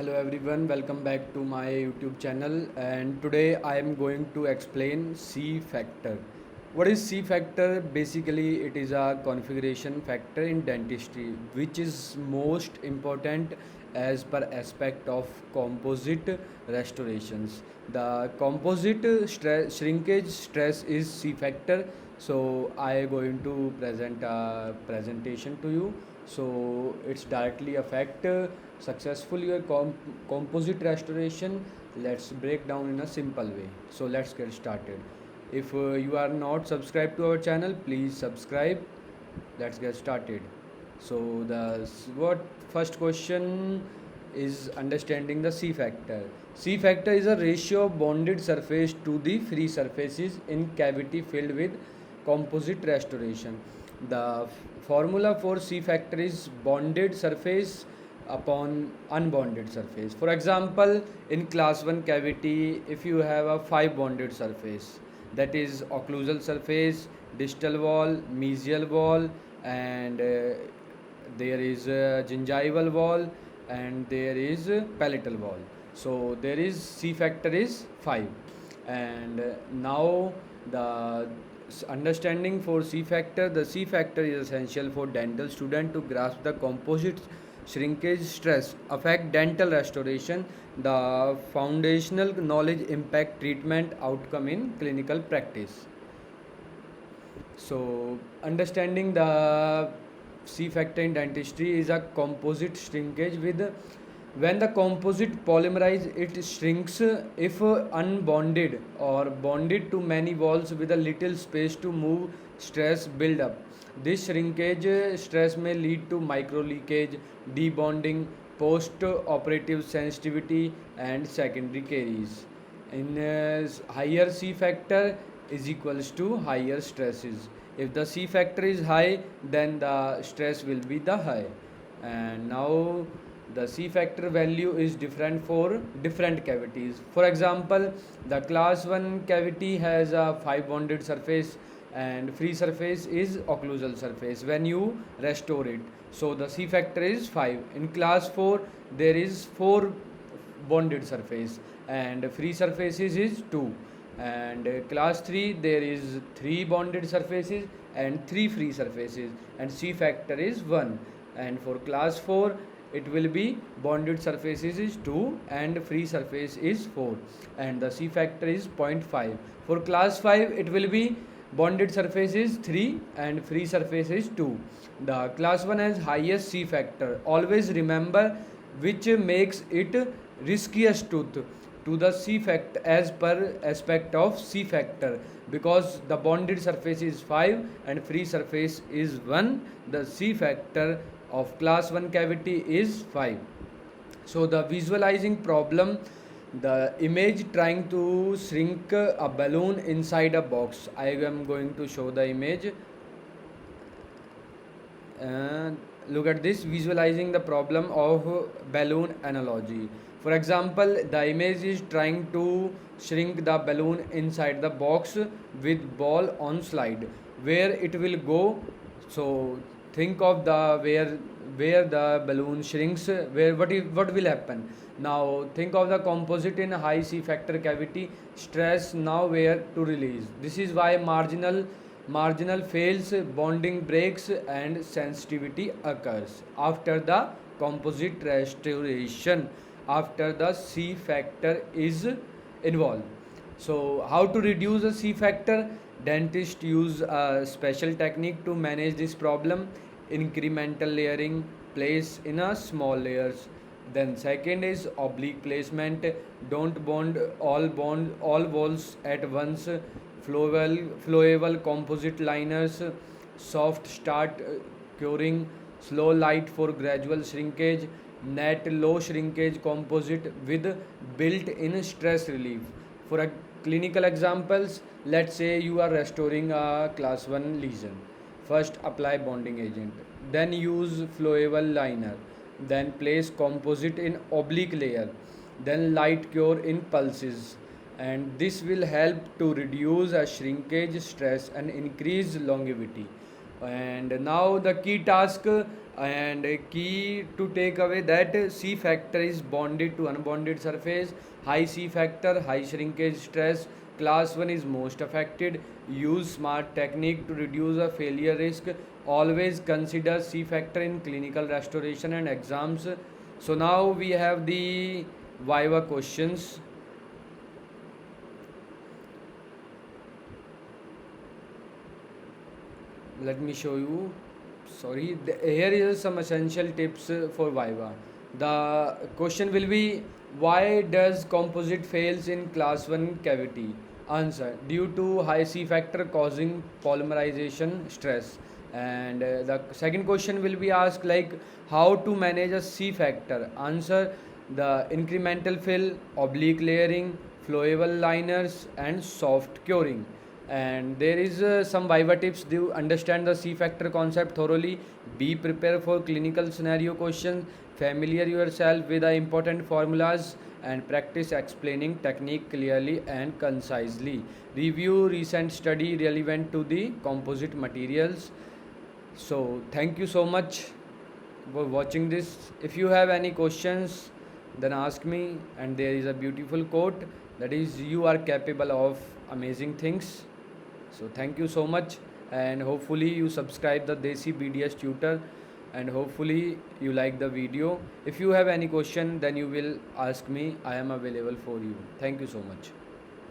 Hello everyone, welcome back to my YouTube channel, and today I am going to explain C factor. What is C factor? Basically it is a configuration factor in dentistry which is most important as per aspect of composite restorations. The composite shrinkage stress is C factor, so I am going to present a presentation to you. So it's directly affect successful your composite restoration. Let's break down in a simple way. So let's get started. If you are not subscribed to our channel, please subscribe. Let's get started. So the what first question is understanding the C factor. C factor is a ratio of bonded surface to the free surfaces in cavity filled with composite restoration. The formula for C factor is bonded surface upon unbonded surface. For example, in class 1 cavity, if you have a 5 bonded surface, that is occlusal surface, distal wall, mesial wall, and there is a gingival wall, and there is a palatal wall. So there is C factor is 5, and now the understanding for C factor. The C factor is essential for dental student to grasp the composite shrinkage stress affect dental restoration, the foundational knowledge impact treatment outcome in clinical practice. So understanding the C factor in dentistry is a composite shrinkage with when the composite polymerize it shrinks if unbonded or bonded to many walls with a little space to move stress build up. This shrinkage stress may lead to micro leakage, debonding, post operative sensitivity and secondary caries. In higher C factor is equals to higher stresses. If the C factor is high, then the stress will be the high. And now the C factor value is different for different cavities. For example, the class 1 cavity has a 5 bonded surface and free surface is occlusal surface when you restore it. So the C factor is 5. In class 4 there is 4 bonded surface and free surfaces is 2, and class 3 there is 3 bonded surfaces and 3 free surfaces and C factor is 1, and for class 4 it will be bonded surfaces is 2 and free surface is 4 and the C factor is 0.5. For class 5 it will be bonded surface is 3 and free surface is 2. The class 1 has highest C factor. Always remember which makes it riskiest to the C factor as per aspect of C factor, because the bonded surface is 5 and free surface is 1. The C factor of class 1 cavity is 5. So the visualizing problem, the image trying to shrink a balloon inside a box. I am going to show the image. Look at this, visualizing the problem of balloon analogy. For example, the image is trying to shrink the balloon inside the box with ball on slide where it will go. So think of the where the balloon shrinks, where what will happen. Now think of the composite in high C factor cavity, stress now where to release. This is why marginal fails, bonding breaks and sensitivity occurs after the composite restoration, after the C factor is involved. So how to reduce the C factor? Dentists use a special technique to manage this problem: incremental layering, place in a small layers. Then second is oblique placement. Don't bond all walls at once. Flowable composite liners. Soft start curing. Slow light for gradual shrinkage. Net low shrinkage composite with built-in stress relief. For a clinical examples, let's say you are restoring a class 1 lesion. First apply bonding agent, then use flowable liner, then place composite in oblique layer, then light cure in pulses, and this will help to reduce a shrinkage stress and increase longevity. And now the key task and key to take away that C factor is bonded to unbonded surface. High C factor, high shrinkage stress. Class 1 is most affected. Use smart technique to reduce a failure risk. Always consider C factor in clinical restoration and exams. So now we have the Viva questions. Let me show you. Sorry, here is some essential tips for Viva. The question will be, why does composite fails in class 1 cavity? Answer, due to high C factor causing polymerization stress. And the second question will be asked like, how to manage a C factor? Answer, the incremental fill, oblique layering, flowable liners and soft curing. And there is some Viva tips. Do understand the C factor concept thoroughly. Be prepared for clinical scenario questions. Familiar yourself with the important formulas and practice explaining technique clearly and concisely. Review recent study relevant to the composite materials. So thank you so much for watching this. If you have any questions, then ask me. And there is a beautiful quote, that is, you are capable of amazing things. So thank you so much, and hopefully you subscribe the Desi BDS tutor, and hopefully you like the video. If you have any question, then you will ask me. I am available for you. Thank you so much.